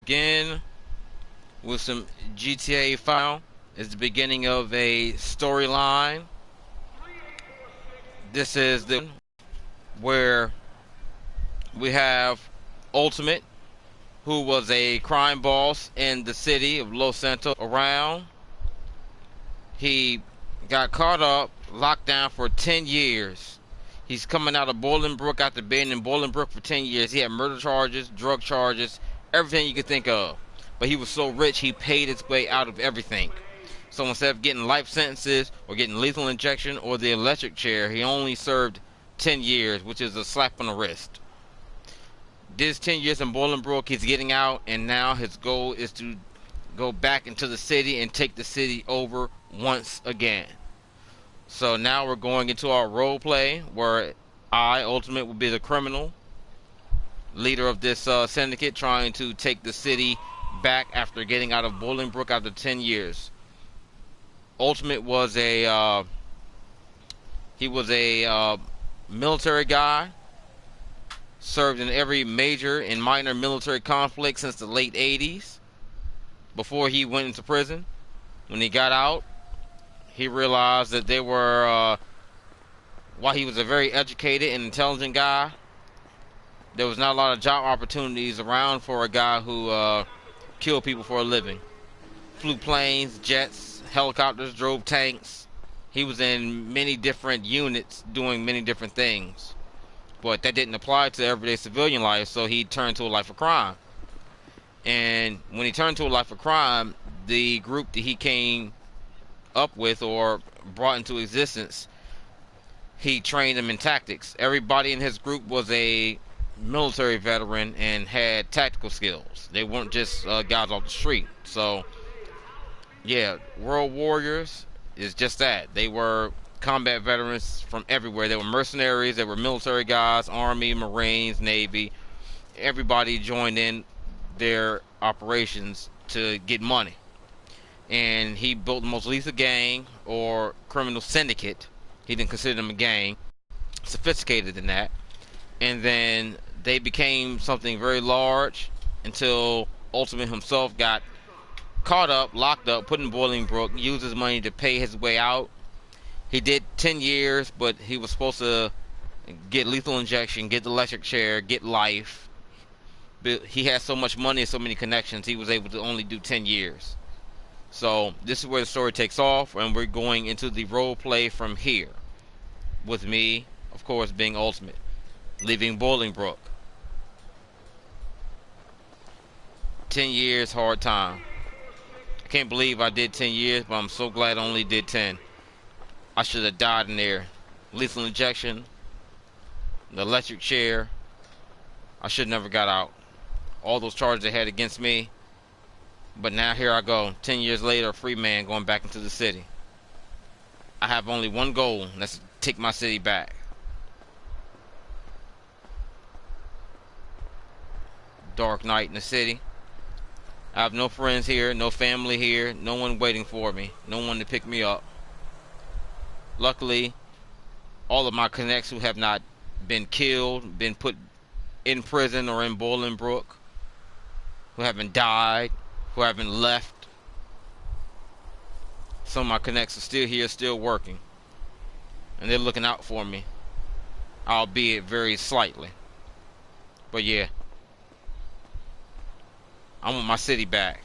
begin with some GTA5. It's the beginning of a storyline. This is the where we have Ultimate, who was a crime boss in the city of Los Santos around. He got caught up, locked down for 10 years. He's coming out of Bolingbrook after being in Bolingbrook for 10 years. He had murder charges, drug charges, everything you could think of. But he was so rich, he paid his way out of everything. So instead of getting life sentences or getting lethal injection or the electric chair, he only served 10 years, which is a slap on the wrist. Did his 10 years in Bolingbrook, he's getting out, and now his goal is to go back into the city and take the city over once again. So now we're going into our role play where I, Ultimate, will be the criminal leader of this syndicate, trying to take the city back after getting out of Bolingbrook after 10 years. Ultimate was a military guy, served in every major and minor military conflict since the late 80s before he went into prison. When he got out, he realized that they were, while he was a very educated and intelligent guy, there was not a lot of job opportunities around for a guy who killed people for a living. Flew planes, jets, helicopters, drove tanks. He was in many different units doing many different things. But that didn't apply to everyday civilian life, so he turned to a life of crime. And when he turned to a life of crime, the group that he came up with or brought into existence, he trained them in tactics. Everybody in his group was a military veteran and had tactical skills. They weren't just guys off the street. So yeah, World Warriors is just that. They were combat veterans from everywhere. They were mercenaries, they were military guys, Army, Marines, Navy. Everybody joined in their operations to get money. And he built the most lethal gang or criminal syndicate. He didn't consider them a gang, sophisticated than that. And then they became something very large until Ultimate himself got caught up, locked up, put in Bolingbrook, used his money to pay his way out. He did 10 years, but he was supposed to get lethal injection, get the electric chair, get life. But he had so much money and so many connections, he was able to only do 10 years. So this is where the story takes off, and we're going into the role play from here. With me, of course, being Ultimate, leaving Bolingbrook. 10 years, hard time. I can't believe I did 10 years, but I'm so glad I only did 10. I should have died in there. Lethal injection, the electric chair. I should never got out. All those charges they had against me. But now here I go, 10 years later, a free man going back into the city. I have only one goal, and that's to take my city back. Dark night in the city. I have no friends here, no family here, no one waiting for me, no one to pick me up. Luckily, all of my connects who have not been killed, been put in prison or in Bolingbrook, who haven't died, who haven't left. Some of my connects are still here, still working. And they're looking out for me, albeit very slightly. But yeah, I want my city back.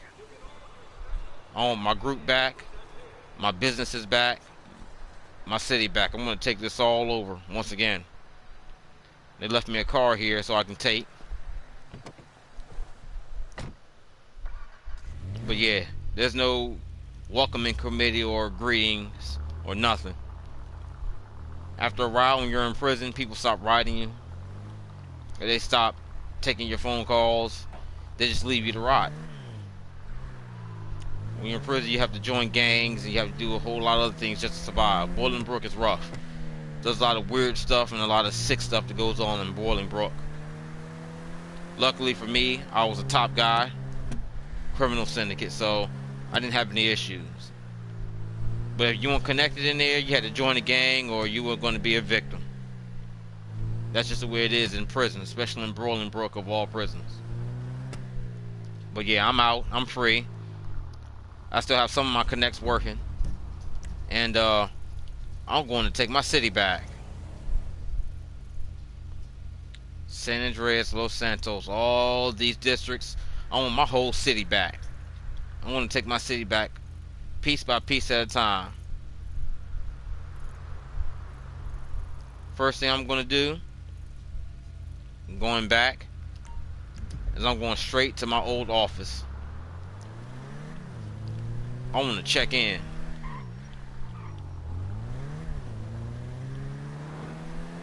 I want my group back, my businesses back, my city back. I'm going to take this all over once again. They left me a car here so I can take. But yeah, there's no welcoming committee or greetings or nothing. After a while, when you're in prison, people stop writing you. Or they stop taking your phone calls. They just leave you to rot. When you're in prison, you have to join gangs and you have to do a whole lot of other things just to survive. Bolingbrook is rough. There's a lot of weird stuff and a lot of sick stuff that goes on in Bolingbrook. Luckily for me, I was a top guy, criminal syndicate, so I didn't have any issues. But if you weren't connected in there, you had to join a gang or you were going to be a victim. That's just the way it is in prison, especially in Bolingbrook of all prisons. But yeah, I'm out. I'm free. I still have some of my connects working. And I'm going to take my city back. San Andreas, Los Santos, all these districts. I want my whole city back. I want to take my city back piece by piece at a time. First thing I'm going to do, going back, is I'm going straight to my old office. I want to check in.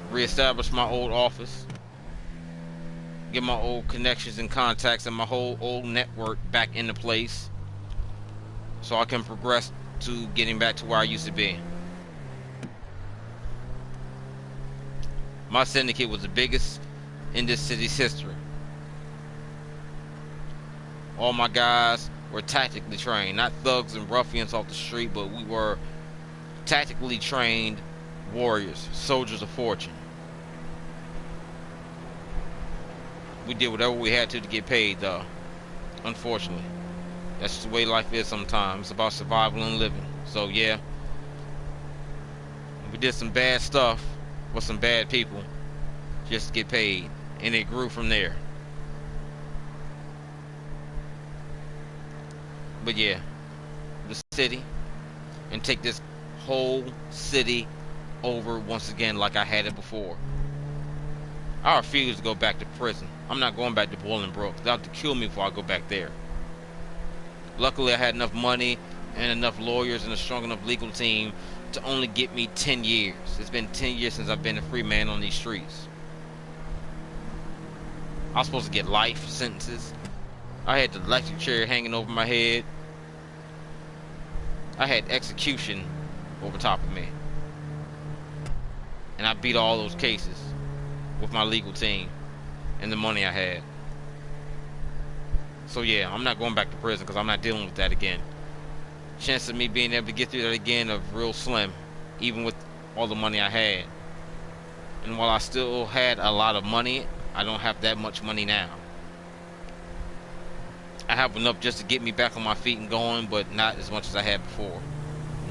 Reestablish my old office. Get my old connections and contacts and my whole old network back into place, so I can progress to getting back to where I used to be. My syndicate was the biggest in this city's history. All my guys were tactically trained, not thugs and ruffians off the street, but we were tactically trained warriors, soldiers of fortune. We did whatever we had to get paid, though. Unfortunately, that's just the way life is sometimes. It's about survival and living. So yeah, we did some bad stuff with some bad people just to get paid, and it grew from there. But yeah, the city, and take this whole city over once again like I had it before. I refuse to go back to prison. I'm not going back to Bolingbrook. They'll have to kill me before I go back there. Luckily, I had enough money and enough lawyers and a strong enough legal team to only get me 10 years. It's been 10 years since I've been a free man on these streets. I was supposed to get life sentences. I had the electric chair hanging over my head. I had execution over top of me. And I beat all those cases with my legal team and the money I had. So yeah, I'm not going back to prison because I'm not dealing with that again. Chance of me being able to get through that again are real slim, even with all the money I had. And while I still had a lot of money, I don't have that much money now. I have enough just to get me back on my feet and going, but not as much as I had before.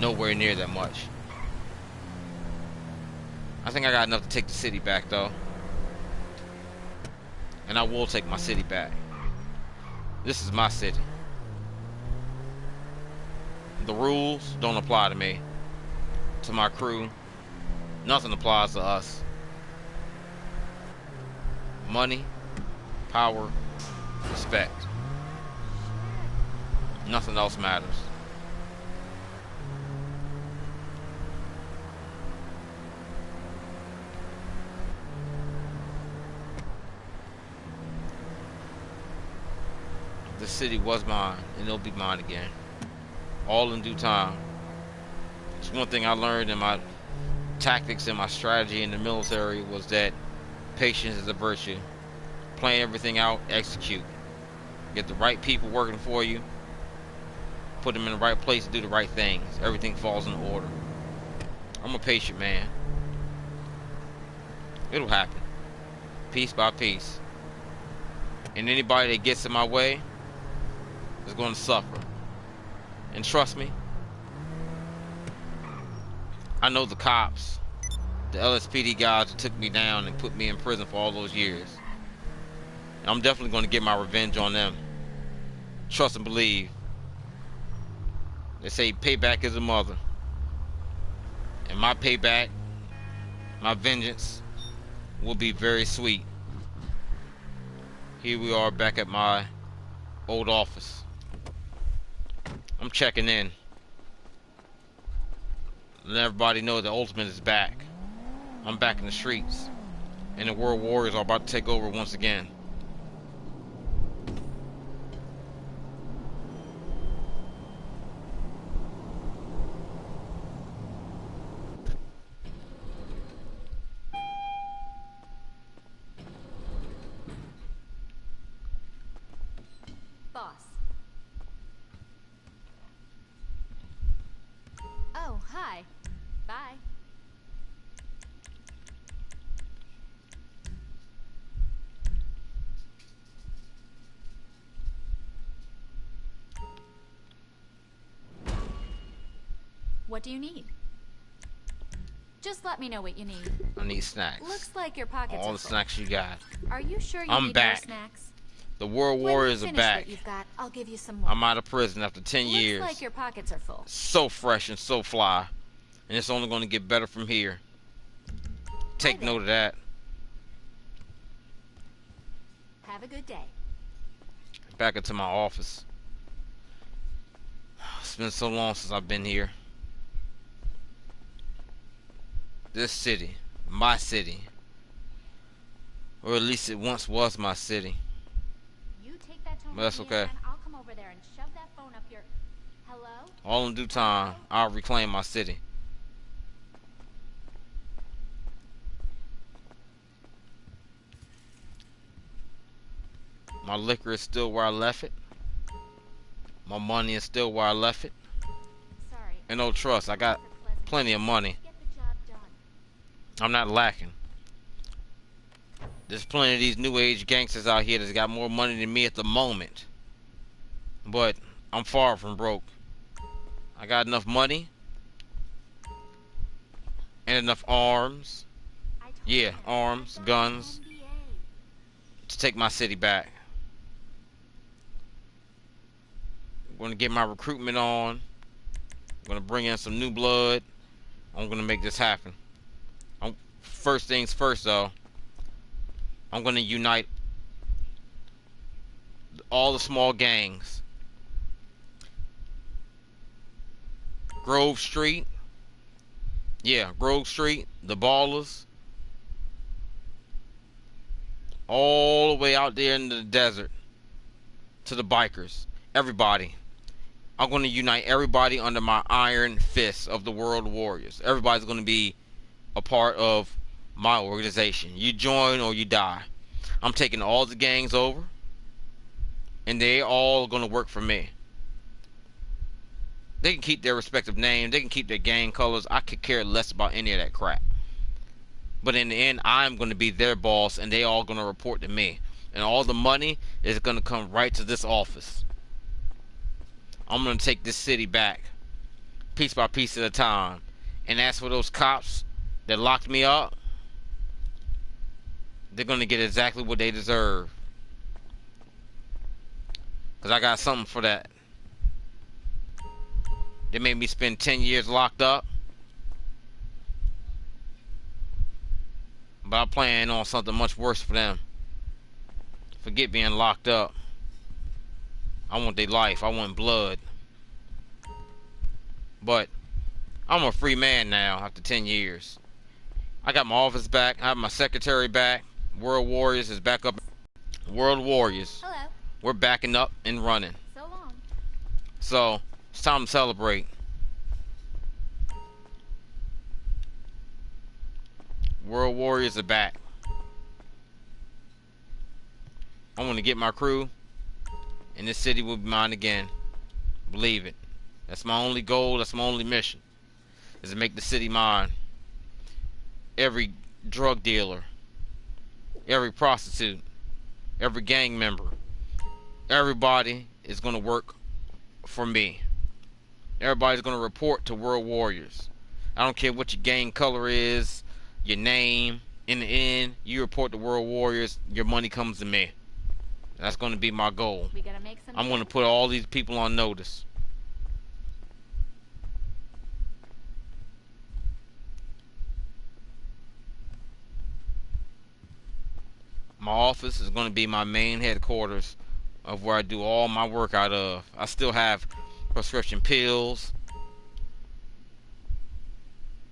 Nowhere near that much. I think I got enough to take the city back, though. And I will take my city back. This is my city. The rules don't apply to me, to my crew. Nothing applies to us. Money, power, respect. Nothing else matters. The city was mine, and it'll be mine again. All in due time. It's one thing I learned in my tactics and my strategy in the military was that patience is a virtue. Plan everything out, execute. Get the right people working for you. Put them in the right place to do the right things. Everything falls in order. I'm a patient man. It'll happen. Piece by piece. And anybody that gets in my way is going to suffer. And trust me, I know the cops, the LSPD guys that took me down and put me in prison for all those years. And I'm definitely going to get my revenge on them. Trust and believe. They say payback is a mother. And my payback, my vengeance, will be very sweet. Here we are back at my old office. I'm checking in. Let everybody know the ultimate is back. I'm back in the streets. And the World Warriors are about to take over once again. Boss. Oh, hi. Bye. What do you need? Just let me know what you need. I need snacks. Looks like your pockets All are the full. snacks you got. Are you sure you I'm need back. more snacks? The World Warriors are When you finish back. what you've got, I'll give you some more. I'm out of prison after 10 years. Looks like your pockets are full. So fresh and so fly. And it's only going to get better from here. Take note of that. Have a good day. Back into my office. It's been so long since I've been here. This city, my city, or at least it once was my city. You take that tone But that's with me, okay. and I'll come over there and shove that phone up your... Hello? All in due time, I'll reclaim my city. My liquor is still where I left it. My money is still where I left it. Sorry. And no trust, I got plenty of money. Get the job done. I'm not lacking. There's plenty of these new age gangsters out here that's got more money than me at the moment. But I'm far from broke. I got enough money and enough arms. Yeah, arms, guns to take my city back. I'm going to get my recruitment on. I'm going to bring in some new blood. I'm going to make this happen. First things first, though. I'm going to unite all the small gangs. Grove Street. Yeah, Grove Street. The Ballers. All the way out there in the desert. To the bikers. Everybody. I'm going to unite everybody under my iron fist of the World Warriors. Everybody's going to be a part of my organization. You join or you die. I'm taking all the gangs over, and they all going to work for me. They can keep their respective names. They can keep their gang colors. I could care less about any of that crap. But in the end, I'm going to be their boss, and they all going to report to me. And all the money is going to come right to this office. I'm going to take this city back, piece by piece at a time. And as for those cops that locked me up, they're going to get exactly what they deserve. Because I got something for that. They made me spend 10 years locked up. But I plan on something much worse for them. Forget being locked up. I want their life. I want blood. But I'm a free man now after 10 years. I got my office back. I have my secretary back. World Warriors is back up. World Warriors. Hello. We're backing up and running. So long. So it's time to celebrate. World Warriors are back. I want to get my crew, and this city will be mine again. Believe it. That's my only goal. That's my only mission, is to make the city mine. Every drug dealer, every prostitute, every gang member, everybody is going to work for me. Everybody's going to report to World Warriors. I don't care what your gang color is, your name. In the end, you report to World Warriors, your money comes to me. That's going to be my goal. We gotta make some I'm going to put all these people on notice. My office is going to be my main headquarters of where I do all my work out of. I still have prescription pills,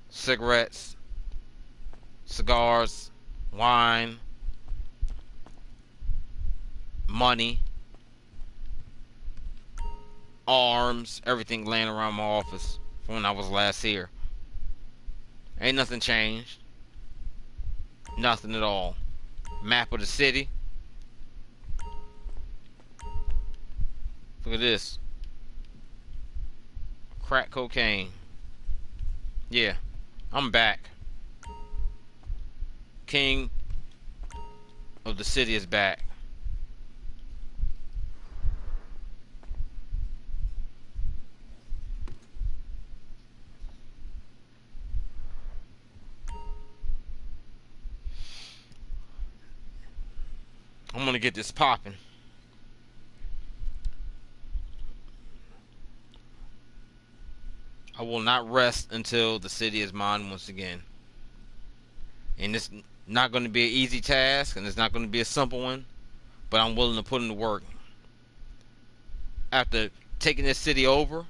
cigarettes, cigars, wine, money, arms, everything laying around my office from when I was last here. Ain't nothing changed. Nothing at all. Map of the city. Look at this. Crack cocaine. Yeah, I'm back. King of the city is back. I'm gonna get this popping. I will not rest until the city is mine once again. And it's not going to be an easy task, and it's not going to be a simple one, but I'm willing to put in the work. After taking this city over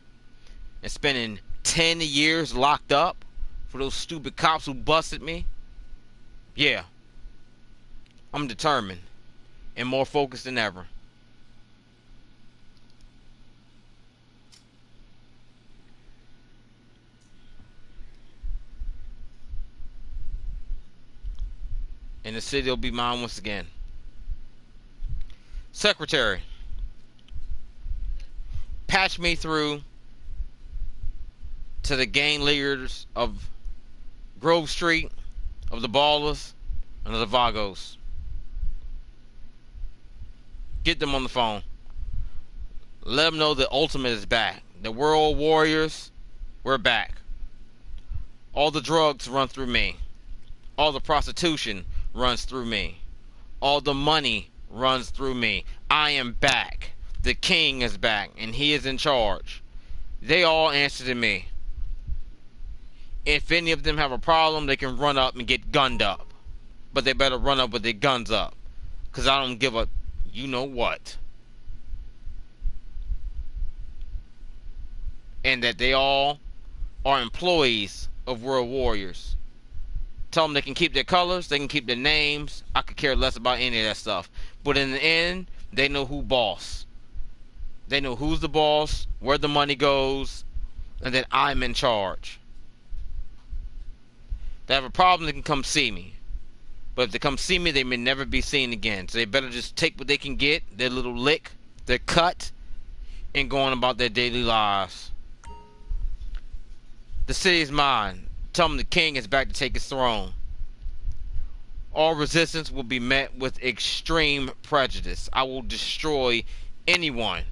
and spending 10 years locked up for those stupid cops who busted me, yeah, I'm determined and more focused than ever. And the city will be mine once again. Secretary, patch me through to the gang leaders of Grove Street, of the Ballers, and of the Vagos. Get them on the phone. Let them know the Ultimate is back. The World Warriors, we're back. All the drugs run through me. All the prostitution runs through me. All the money runs through me. I am back. The king is back, and he is in charge. They all answer to me. If any of them have a problem, they can run up and get gunned up. But they better run up with their guns up. Because I don't give a you know what. And that they all are employees of World Warriors. Tell them they can keep their colors, they can keep their names. I could care less about any of that stuff. But in the end, they know who boss. They know who's the boss, where the money goes, and that I'm in charge. If they have a problem, they can come see me. But if they come see me, they may never be seen again. So they better just take what they can get, their little lick, their cut, and go on about their daily lives. The city is mine. Tell them the king is back to take his throne. All resistance will be met with extreme prejudice. I will destroy anyone.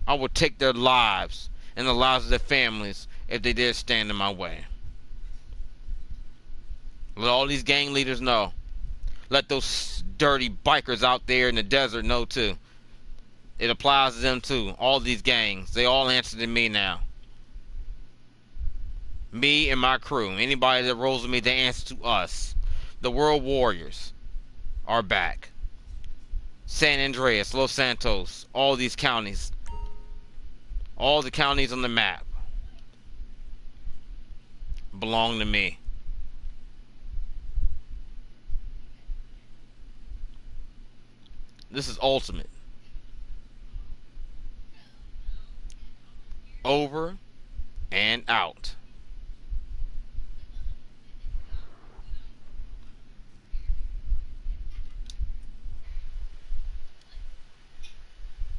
I will take their lives and the lives of their families if they dare stand in my way. Let all these gang leaders know. Let those dirty bikers out there in the desert know too. It applies to them too. All these gangs, they all answer to me now. Me and my crew. Anybody that rolls with me, they answer to us. The World Warriors are back. San Andreas, Los Santos, all these counties. All the counties on the map belong to me. This is Ultimate. Over and out.